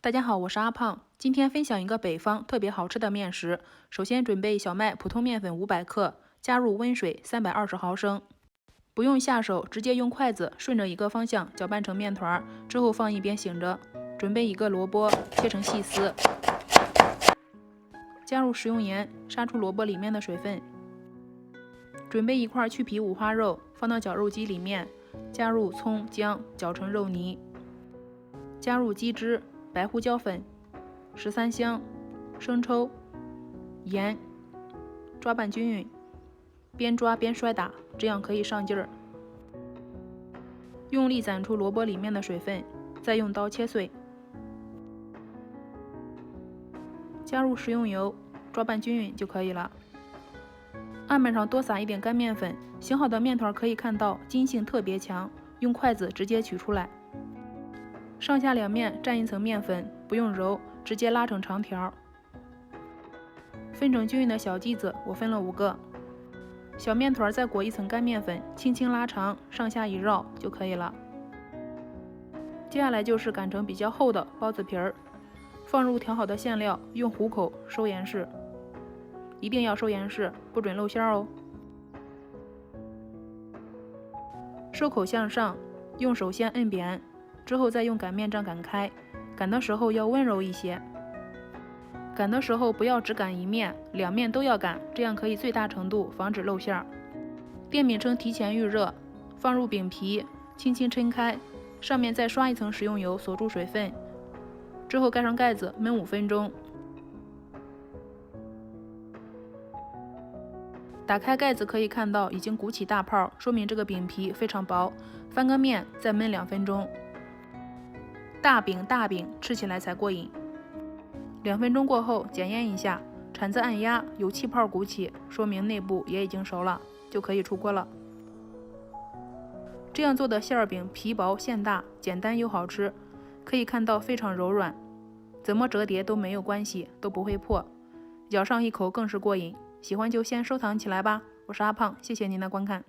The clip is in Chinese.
大家好，我是阿胖，今天分享一个北方特别好吃的面食。首先准备小麦普通面粉500克，加入温水320毫升，不用下手，直接用筷子顺着一个方向搅拌成面团，之后放一边醒着。准备一个萝卜，切成细丝，加入食用盐，杀出萝卜里面的水分。准备一块去皮五花肉，放到绞肉机里面，加入葱姜，搅成肉泥，加入鸡汁、白胡椒粉、13香、生抽、盐，抓拌均匀，边抓边摔打，这样可以上劲儿。用力攒出萝卜里面的水分，再用刀切碎。加入食用油，抓拌均匀就可以了。案板上多撒一点干面粉，醒好的面团可以看到筋性特别强，用筷子直接取出来。上下两面蘸一层面粉，不用揉，直接拉成长条。分成均匀的小剂子，我分了5个。小面团再裹一层干面粉，轻轻拉长，上下一绕就可以了。接下来就是擀成比较厚的包子皮儿，放入调好的馅料，用虎口收严实，一定要收严实，不准露馅哦。收口向上，用手先摁扁，之后再用擀面杖擀开，擀的时候要温柔一些。擀的时候不要只擀一面，两面都要擀，这样可以最大程度防止露馅。电饼铛提前预热，放入饼皮，轻轻抻开，上面再刷一层食用油锁住水分，之后盖上盖子焖5分钟。打开盖子可以看到已经鼓起大泡，说明这个饼皮非常薄。翻个面再焖2分钟。大饼吃起来才过瘾。2分钟过后检验一下，铲子按压有气泡鼓起，说明内部也已经熟了，就可以出锅了。这样做的馅饼皮薄馅大，简单又好吃，可以看到非常柔软，怎么折叠都没有关系，都不会破，咬上一口更是过瘾。喜欢就先收藏起来吧。我是阿胖，谢谢您的观看。